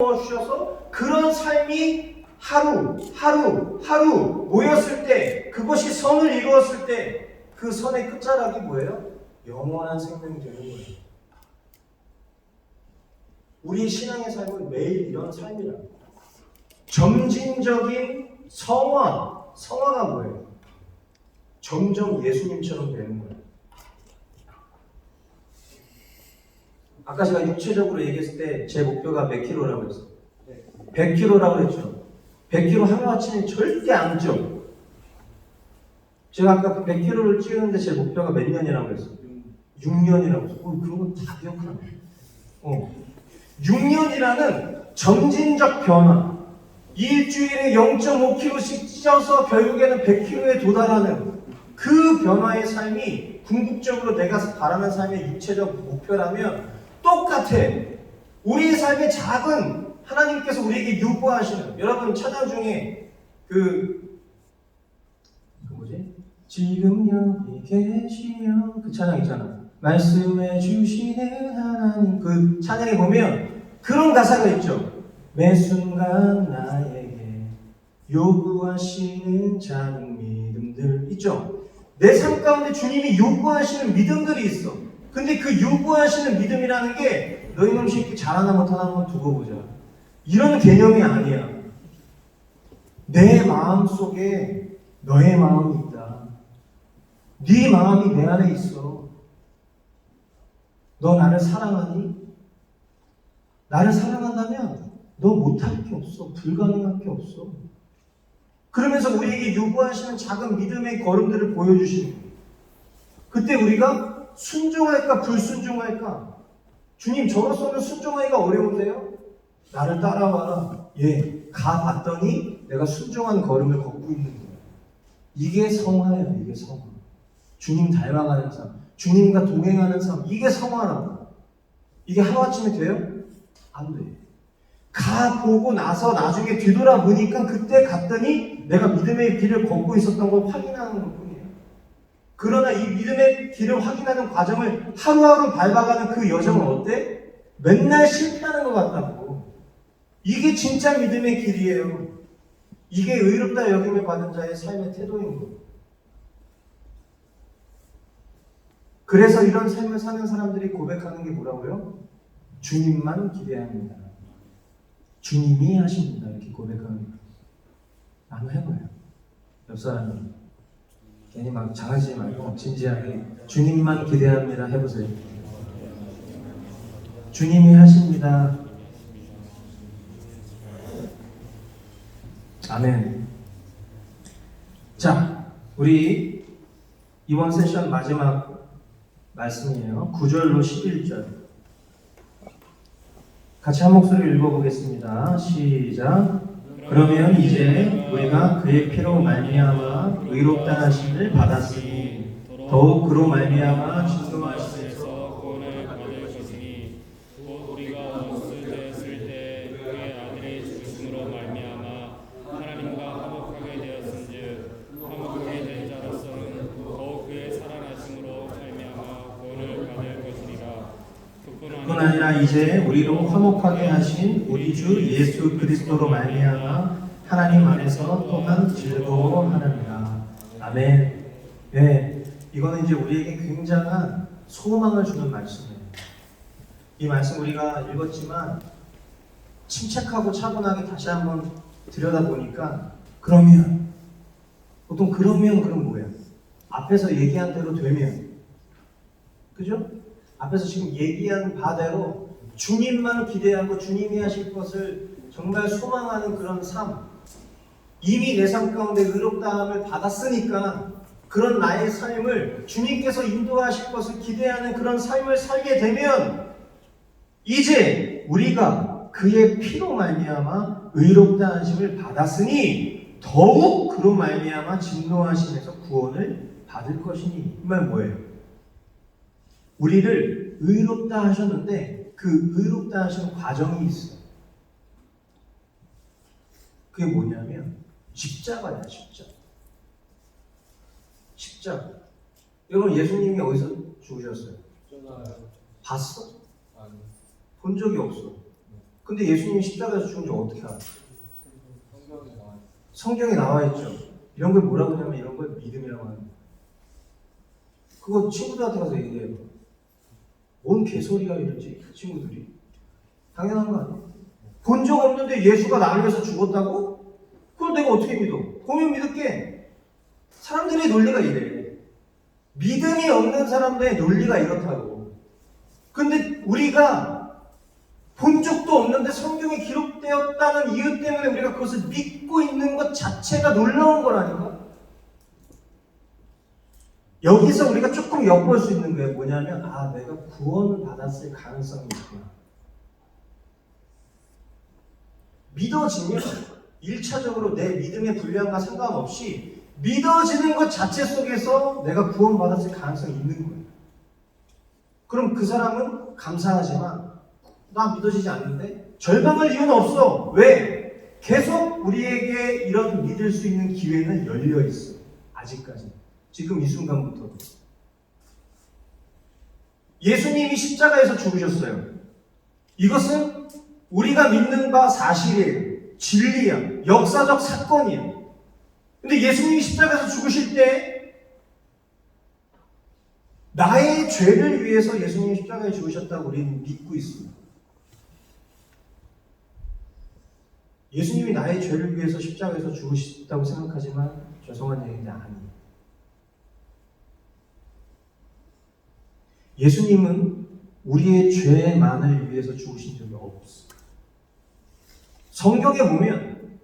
주셔서 그런 삶이 하루 모였을 때, 그것이 선을 이루었을 때 그 선의 끝자락이 뭐예요? 영원한 생명이 되는 거예요. 우리 신앙의 삶은 매일 이런 삶이라고. 점진적인 성화가 뭐예요? 점점 예수님처럼 되는 거예요. 아까 제가 육체적으로 얘기했을 때 제 목표가 몇 킬로라고 했어요? 100킬로라고 했죠. 100킬로 하루아침에 절대 안 쪄. 제가 아까 100킬로를 찌우는데 제 목표가 몇 년이라고 했어요? 6년이라고 했어요. 그런 건 다 기억하네. 6년이라는 점진적 변화. 일주일에 0.5kg씩 찢어서 결국에는 100kg에 도달하는 그 변화의 삶이 궁극적으로 내가 바라는 삶의 육체적 목표라면 똑같아. 우리의 삶의 작은 하나님께서 우리에게 요구하시는, 여러분 찬양 중에 지금 여기 계시며 그 찬양 있잖아. 말씀해 주시는 하나님, 그 찬양에 보면 그런 가사가 있죠. 매 순간 나에게 요구하시는 작은 믿음들 있죠. 내 삶 가운데 주님이 요구하시는 믿음들이 있어. 근데 그 요구하시는 믿음이라는 게 너희 놈 새끼 잘하나 못하나 한번 두고 보자, 이런 개념이 아니야. 내 마음 속에 너의 마음이 있다. 네 마음이 내 안에 있어. 너 나를 사랑하니? 나를 사랑한다면 너 못할 게 없어. 불가능할 게 없어. 그러면서 우리에게 요구하시는 작은 믿음의 걸음들을 보여주시는 거예요. 그때 우리가 순종할까 불순종할까? 주님, 저로서는 순종하기가 어려운데요? 나를 따라와라. 가봤더니 내가 순종한 걸음을 걷고 있는 거예요. 이게 성화예요. 이게 성화. 주님 닮아가는 삶, 주님과 동행하는 삶, 이게 성화라고. 이게 하루아침에 돼요? 안 돼. 가보고 나서 나중에 뒤돌아보니까 그때 갔더니 내가 믿음의 길을 걷고 있었던 걸 확인하는 것뿐이에요. 그러나 이 믿음의 길을 확인하는 과정을 하루하루 밟아가는 그 여정은 어때? 맨날 실패하는 것 같다고. 이게 진짜 믿음의 길이에요. 이게 의롭다 여김을 받은 자의 삶의 태도인 거예요. 그래서 이런 삶을 사는 사람들이 고백하는 게 뭐라고요? 주님만 기대합니다. 주님이 하십니다. 이렇게 고백하는 거예요. 한번 해봐요. 옆 사람이 괜히 막 장하지 말고 진지하게 주님만 기대합니다 해보세요. 주님이 하십니다. 아멘. 자, 우리 이번 세션 마지막 말씀이에요. 9절로 11절. 같이 한 목소리로 읽어보겠습니다. 시작. 그러면 이제 우리가 그의 피로 말미암아 의롭다 하심을 받았으니 더욱 그로 말미암아 진노하심에서 구원을 받을 것이니 곧 우리가 원수 되었을 때 그의 아들의 죽으심으로 말미암아 하나님과 화목하게 되었은즉 화목하게 된 자로서는 더욱 그의 살아나심으로 말미암아 구원을 받을 것이니라. 뿐 아니라 이제 우리로 화목하게 하신 우리 주 예수 그리스도로 말미암아 하나님 안에서 또한 즐거워하느니라. 아멘. 네, 이거는 이제 우리에게 굉장한 소망을 주는 말씀이에요. 이 말씀 우리가 읽었지만 침착하고 차분하게 다시 한번 들여다보니까 보통 그럼 뭐예요? 앞에서 얘기한 대로 되면, 그죠? 앞에서 지금 얘기한 바대로 주님만 기대하고 주님이 하실 것을 정말 소망하는 그런 삶, 이미 내 삶 가운데 의롭다함을 받았으니까 그런 나의 삶을 주님께서 인도하실 것을 기대하는 그런 삶을 살게 되면 이제 우리가 그의 피로 말미암아 의롭다 하심을 받았으니 더욱 그로 말미암아 진노하심에서 구원을 받을 것이니. 이 말 뭐예요? 우리를 의롭다 하셨는데 그 의롭다 하시는 과정이 있어요. 그게 뭐냐면 십자가야. 십자가. 여러분, 예수님이 어디서 죽으셨어요? 봤어? 본 적이 없어. 근데 예수님이 십자가에서 죽은 줄 어떻게 알아? 성경에 나와 있죠. 이런 걸 뭐라고 하냐면 이런 걸 믿음이라고 하는 거예요. 그거 친구들한테 가서 얘기해봐. 뭔 개소리가 이러지? 그 친구들이. 당연한 거 아니야? 본 적 없는데 예수가 나를 위해서 죽었다고? 그걸 내가 어떻게 믿어? 보면 믿을게. 사람들의 논리가 이래. 믿음이 없는 사람들의 논리가 이렇다고. 근데 우리가 본 적도 없는데 성경에 기록되었다는 이유 때문에 우리가 그것을 믿고 있는 것 자체가 놀라운 거라니까. 여기서 우리가 조금 엿볼 수 있는 게 뭐냐면 내가 구원을 받았을 가능성이 있구나. 믿어지면 1차적으로 내 믿음의 분량과 상관없이 믿어지는 것 자체 속에서 내가 구원받았을 가능성이 있는 거예요. 그럼 그 사람은 감사하지만 나 믿어지지 않는데? 절망할 이유는 없어. 왜? 계속 우리에게 이런 믿을 수 있는 기회는 열려 있어. 아직까지. 지금 이 순간부터도. 예수님이 십자가에서 죽으셨어요. 이것은 우리가 믿는 바 사실이에요. 진리야. 역사적 사건이야. 근데 예수님이 십자가에서 죽으실 때 나의 죄를 위해서 예수님이 십자가에 죽으셨다고 우리는 믿고 있습니다. 예수님이 나의 죄를 위해서 십자가에서 죽으셨다고 생각하지만 죄송한 얘기인데 아니에요. 예수님은 우리의 죄만을 위해서 죽으신 적이 없어요. 성경에 보면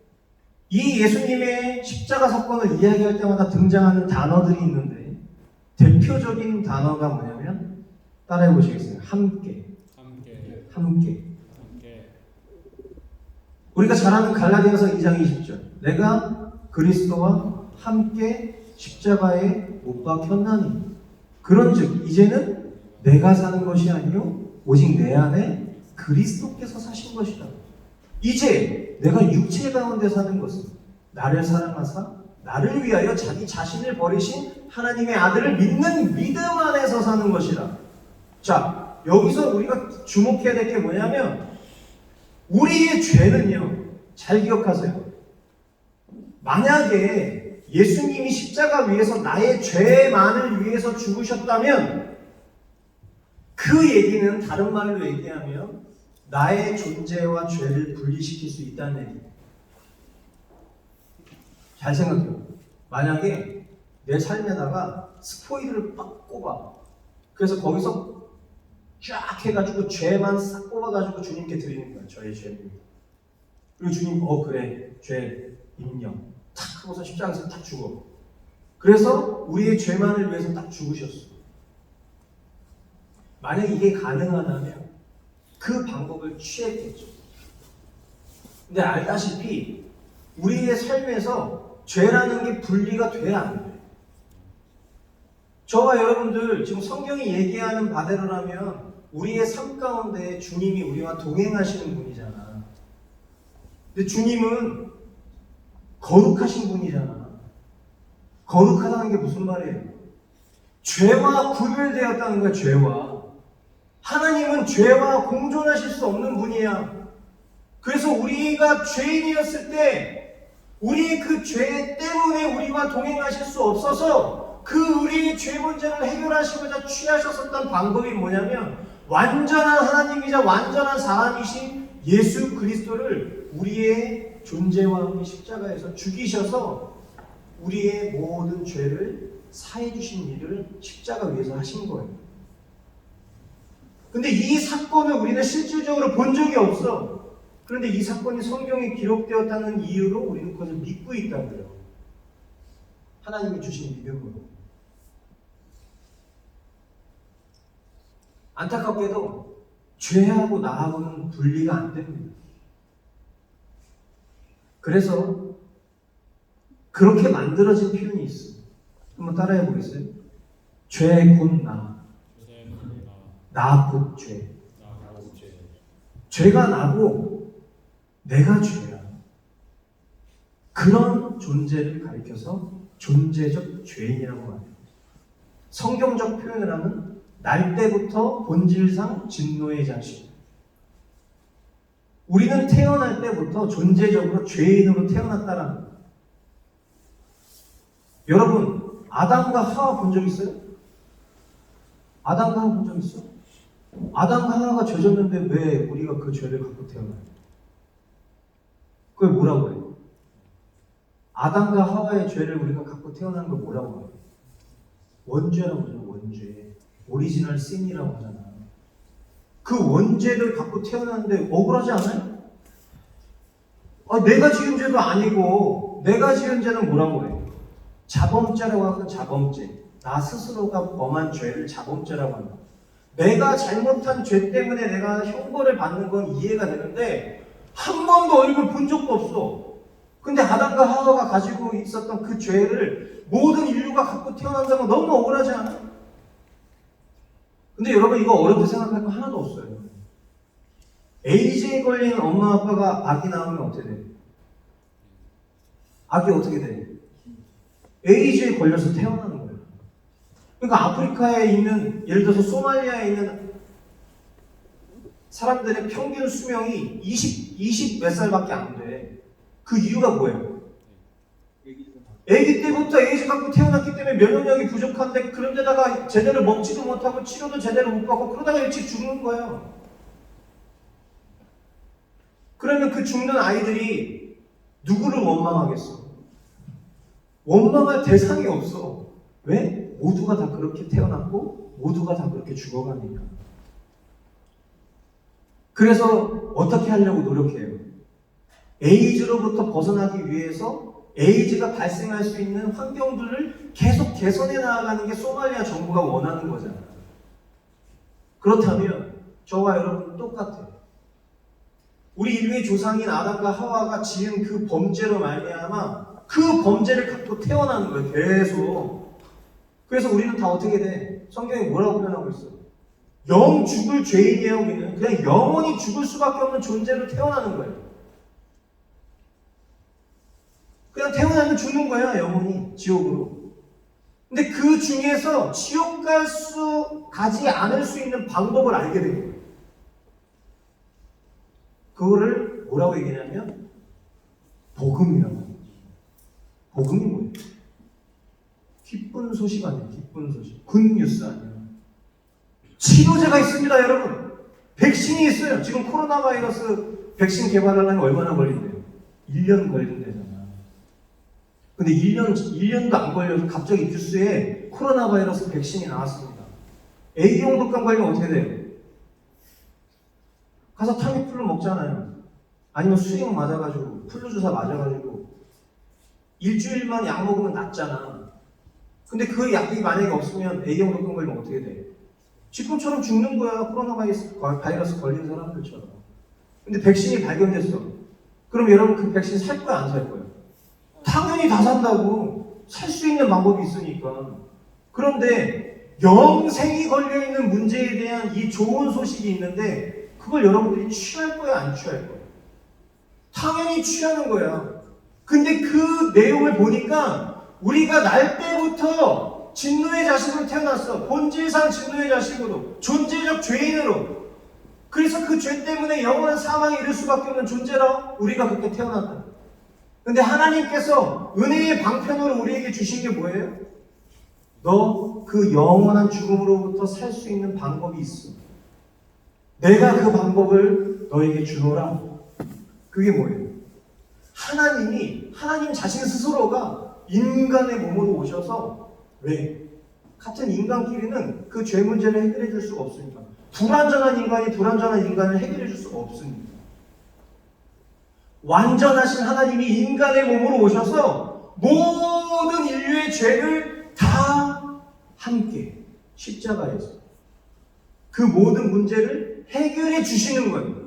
이 예수님의 십자가 사건을 이야기할 때마다 등장하는 단어들이 있는데 대표적인 단어가 뭐냐면 따라해 보시겠어요? 함께. 우리가 잘 아는 갈라디아서 2장 20절. 내가 그리스도와 함께 십자가에 못 박혔나니. 그런즉 이제는 내가 사는 것이 아니요 오직 내 안에 그리스도께서 사신 것이다. 이제 내가 육체 가운데 사는 것은 나를 사랑하사 나를 위하여 자기 자신을 버리신 하나님의 아들을 믿는 믿음 안에서 사는 것이다. 자, 여기서 우리가 주목해야 될 게 뭐냐면 우리의 죄는요, 잘 기억하세요. 만약에 예수님이 십자가 위에서 나의 죄만을 위해서 죽으셨다면 그 얘기는 다른 말로 얘기하면 나의 존재와 죄를 분리시킬 수 있다는 얘기예요. 잘 생각해요. 만약에 내 삶에다가 스포이드를 빡 꼽아. 그래서 거기서 쫙 해가지고 죄만 싹 뽑아가지고 주님께 드리는 거예요. 저의 죄입니다. 그리고 주님, 그래, 죄 인정. 탁 하고서 십자가에서 딱 죽어. 그래서 우리의 죄만을 위해서 딱 죽으셨어. 만약에 이게 가능하다면 그 방법을 취했겠죠. 근데 알다시피 우리의 삶에서 죄라는 게 분리가 돼야 안 돼. 저와 여러분들 지금 성경이 얘기하는 바대로라면 우리의 삶 가운데 주님이 우리와 동행하시는 분이잖아. 근데 주님은 거룩하신 분이잖아. 거룩하다는 게 무슨 말이에요? 죄와 구별되었다는 거야, 죄와. 하나님은 죄와 공존하실 수 없는 분이야. 그래서 우리가 죄인이었을 때 우리의 그 죄 때문에 우리와 동행하실 수 없어서 그 우리의 죄 문제를 해결하시고자 취하셨었던 방법이 뭐냐면 완전한 하나님이자 완전한 사람이신 예수 그리스도를 우리의 존재와 함께 십자가에서 죽이셔서 우리의 모든 죄를 사해 주신 일을 십자가 위에서 하신 거예요. 근데 이 사건을 우리는 실질적으로 본 적이 없어. 그런데 이 사건이 성경에 기록되었다는 이유로 우리는 그것을 믿고 있다고요. 하나님이 주신 믿음으로. 안타깝게도 죄하고 나하고는 분리가 안 됩니다. 그래서 그렇게 만들어진 표현이 있어요. 한번 따라해 보겠어요? 죄 곧 나. 나 곧 죄. 죄가 나고 내가 죄야. 그런 존재를 가리켜서 존재적 죄인이라고 합니다. 성경적 표현을 하면 날 때부터 본질상 진노의 자식. 우리는 태어날 때부터 존재적으로 죄인으로 태어났다라는 거예요. 여러분, 아담과 하와 본 적 있어요? 아담과 하와 본 적 있어? 아담과 하와가 죄졌는데 왜 우리가 그 죄를 갖고 태어나요? 그게 뭐라고 해요? 아담과 하와의 죄를 우리가 갖고 태어난 거 뭐라고 해요? 원죄라고 하잖아, 원죄. 오리지널 신이라고 하잖아. 그 원죄를 갖고 태어났는데 억울하지 않아요? 내가 지은 죄도 아니고, 내가 지은 죄는 뭐라고 해요? 자범죄라고 하면 자범죄. 나 스스로가 범한 죄를 자범죄라고 한다. 내가 잘못한 죄 때문에 내가 형벌을 받는 건 이해가 되는데 한 번도 얼굴 본 적도 없어. 근데 아담과 하와가 가지고 있었던 그 죄를 모든 인류가 갖고 태어난다는 건 너무 억울하지 않아? 근데 여러분 이거 어렵게 생각할 거 하나도 없어요. 에이즈에 걸린 엄마 아빠가 아기 낳으면 어떻게 돼? 아기 어떻게 돼? 에이즈에 걸려서 태어나는 거예요. 그러니까 아프리카에 있는, 예를 들어서 소말리아에 있는 사람들의 평균 수명이 20 몇 살밖에 안 돼. 그 이유가 뭐예요? 아기 때부터 에이즈 갖고 태어났기 때문에 면역력이 부족한데, 그런데다가 제대로 먹지도 못하고 치료도 제대로 못 받고 그러다가 일찍 죽는 거예요. 그러면 그 죽는 아이들이 누구를 원망하겠어? 원망할 대상이 없어. 왜? 모두가 다 그렇게 태어났고 모두가 다 그렇게 죽어가니까. 그래서 어떻게 하려고 노력해요? 에이즈로부터 벗어나기 위해서 에이즈가 발생할 수 있는 환경들을 계속 개선해 나가는 게 소말리아 정부가 원하는 거잖아요. 그렇다면 저와 여러분은 똑같아요. 우리 인류의 조상인 아담과 하와가 지은 그 범죄로 말미암아 그 범죄를 갖고 태어나는 거예요. 계속. 그래서 우리는 다 어떻게 돼? 성경이 뭐라고 표현하고 있어? 영 죽을 죄인이에요. 우리는 그냥 영원히 죽을 수밖에 없는 존재로 태어나는 거예요. 그냥 태어나면 죽는 거야, 영원히 지옥으로. 근데 그 중에서 지옥 가지 않을 수 있는 방법을 알게 된 거예요. 그거를 뭐라고 얘기하냐면 복음이라고 해요. 복음이 뭐예요? 기쁜 소식 아니에요. 기쁜 소식. 굿뉴스 아니에요. 치료제가 있습니다, 여러분. 백신이 있어요. 지금 코로나 바이러스 백신 개발하려면 얼마나 걸린대요? 1년 걸린대잖아. 근데 1년도 안 걸려서 갑자기 뉴스에 코로나 바이러스 백신이 나왔습니다. A형 독감 걸리면 어떻게 돼요? 가서 타미플루 먹잖아요. 아니면 수액 맞아가지고 플루 주사 맞아가지고 일주일만 약 먹으면 낫잖아. 근데 그 약이 만약에 없으면 A형 독감 걸리면 어떻게 돼? 지금처럼 죽는 거야. 코로나 바이러스 걸린 사람들처럼. 근데 백신이 발견됐어. 그럼 여러분 그 백신 살 거야, 안 살 거야? 당연히 다 산다고. 살 수 있는 방법이 있으니까. 그런데 영생이 걸려있는 문제에 대한 이 좋은 소식이 있는데 그걸 여러분들이 취할 거야, 안 취할 거야? 당연히 취하는 거야. 근데 그 내용을 보니까 우리가 날 때부터 진노의 자식으로 태어났어. 본질상 진노의 자식으로. 존재적 죄인으로. 그래서 그 죄 때문에 영원한 사망에 이를 수밖에 없는 존재라 우리가 그렇게 태어났다. 근데 하나님께서 은혜의 방편으로 우리에게 주신 게 뭐예요? 너 그 영원한 죽음으로부터 살 수 있는 방법이 있어. 내가 그 방법을 너에게 주노라. 그게 뭐예요? 하나님 자신 스스로가 인간의 몸으로 오셔서, 왜? 같은 인간끼리는 그 죄 문제를 해결해 줄 수가 없으니까. 불완전한 인간이 불완전한 인간을 해결해 줄 수가 없으니까. 완전하신 하나님이 인간의 몸으로 오셔서 모든 인류의 죄를 다 함께 십자가에서 그 모든 문제를 해결해 주시는 거예요.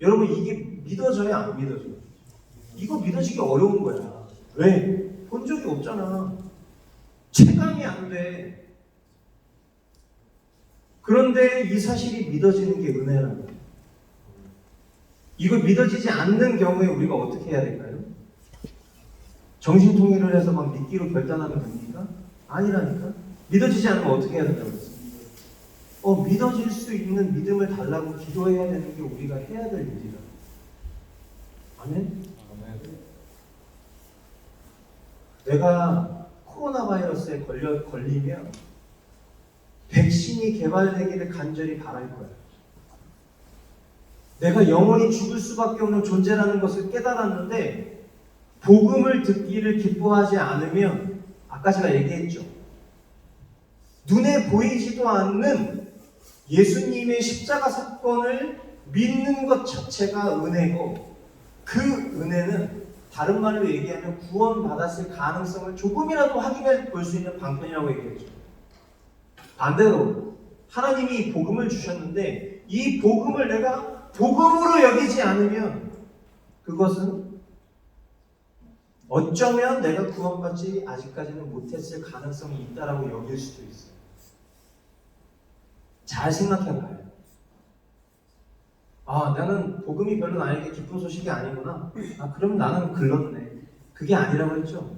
여러분 이게 믿어져요, 안 믿어져요? 이거 믿어지기 어려운 거야. 왜? 본 적이 없잖아. 체감이 안 돼. 그런데 이 사실이 믿어지는 게 은혜라는 거예요. 이거 믿어지지 않는 경우에 우리가 어떻게 해야 될까요? 정신통일을 해서 막 믿기로 결단하면 됩니까? 아니라니까. 믿어지지 않으면 어떻게 해야 된다고 그랬어요? 믿어질 수 있는 믿음을 달라고 기도해야 되는 게 우리가 해야 될 일이다. 아멘? 내가 코로나 바이러스에 걸리면 백신이 개발되기를 간절히 바랄 거야. 내가 영원히 죽을 수밖에 없는 존재라는 것을 깨달았는데 복음을 듣기를 기뻐하지 않으면 아까 제가 얘기했죠. 눈에 보이지도 않는 예수님의 십자가 사건을 믿는 것 자체가 은혜고 그 은혜는 다른 말로 얘기하면 구원받았을 가능성을 조금이라도 확인해 볼 수 있는 방편이라고 얘기했죠. 반대로 하나님이 복음을 주셨는데 이 복음을 내가 복음으로 여기지 않으면 그것은 어쩌면 내가 구원받지 아직까지는 못했을 가능성이 있다라고 여길 수도 있어요. 잘 생각해봐요. 나는 복음이 별로 나에게 기쁜 소식이 아니구나. 그럼 나는 글렀네. 그게 아니라고 했죠.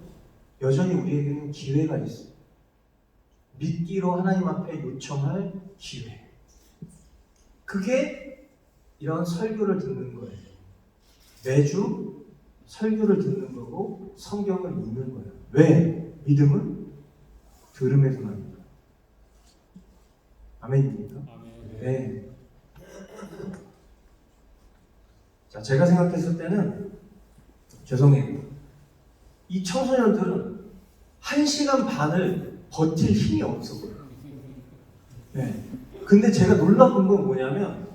여전히 우리에게는 기회가 있어요. 믿기로 하나님 앞에 요청할 기회. 그게 이런 설교를 듣는 거예요. 매주 설교를 듣는 거고 성경을 읽는 거예요. 왜? 믿음은 들음에서 납니다. 아멘입니까? 아멘. 네. 자, 제가 생각했을 때는 죄송해요. 이 청소년들은 1시간 반을 버틸 힘이 없어 보여요. 네. 근데 제가 놀라운 건 뭐냐면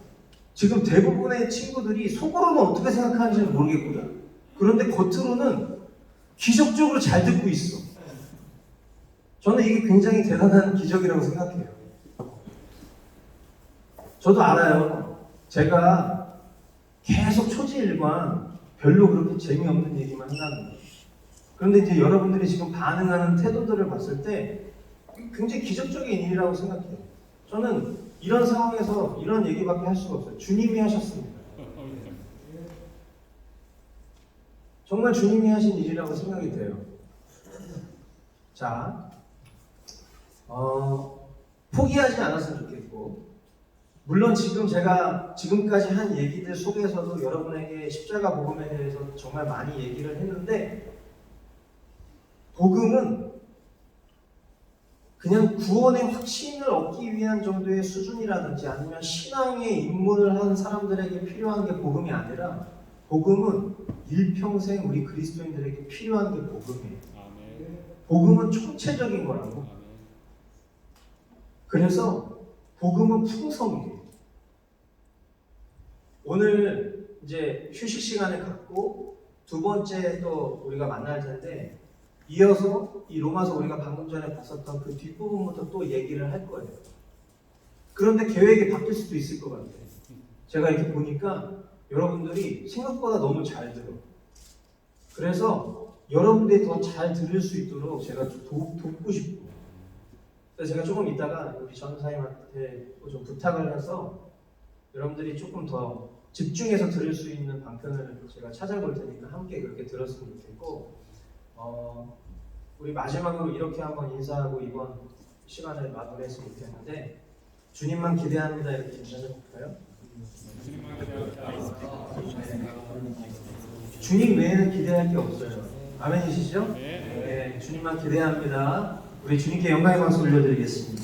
지금 대부분의 친구들이 속으로는 어떻게 생각하는지는 모르겠고요. 그런데 겉으로는 기적적으로 잘 듣고 있어. 저는 이게 굉장히 대단한 기적이라고 생각해요. 저도 알아요. 제가 계속 초지일관 별로 그렇게 재미없는 얘기만 한다는 거예요. 그런데 이제 여러분들이 지금 반응하는 태도들을 봤을 때 굉장히 기적적인 일이라고 생각해요. 저는 이런 상황에서 이런 얘기밖에 할 수가 없어요. 주님이 하셨습니다. 정말 주님이 하신 일이라고 생각이 돼요. 자, 포기하지 않았으면 좋겠고 물론 지금 제가 지금까지 한 얘기들 속에서도 여러분에게 십자가 복음에 대해서 정말 많이 얘기를 했는데 복음은 그냥 구원의 확신을 얻기 위한 정도의 수준이라든지 아니면 신앙의 입문을 한 사람들에게 필요한 게 복음이 아니라 복음은 일평생 우리 그리스도인들에게 필요한 게 복음이에요. 복음은 총체적인 거라고. 그래서 복음은 풍성이에요. 오늘 이제 휴식 시간을 갖고 두 번째 또 우리가 만날 텐데 이어서 이 로마서 우리가 방금 전에 봤었던 그 뒷부분부터 또 얘기를 할 거예요. 그런데 계획이 바뀔 수도 있을 것 같아요. 제가 이렇게 보니까 여러분들이 생각보다 너무 잘 들어. 그래서 여러분들이 더 잘 들을 수 있도록 제가 돕고 싶고 그래서 제가 조금 이따가 우리 전사님한테 좀 부탁을 해서 여러분들이 조금 더 집중해서 들을 수 있는 방편을 제가 찾아볼 테니까 함께 그렇게 들었으면 좋겠고 우리 마지막으로 이렇게 한번 인사하고 이번 시간을 마무리했으면 좋겠는데 주님만 기대합니다 이렇게 인사해볼까요? 주님 외에는 기대할 게 없어요. 아멘이시죠? 네, 주님만 기대합니다. 우리 주님께 영광의 박수 올려드리겠습니다.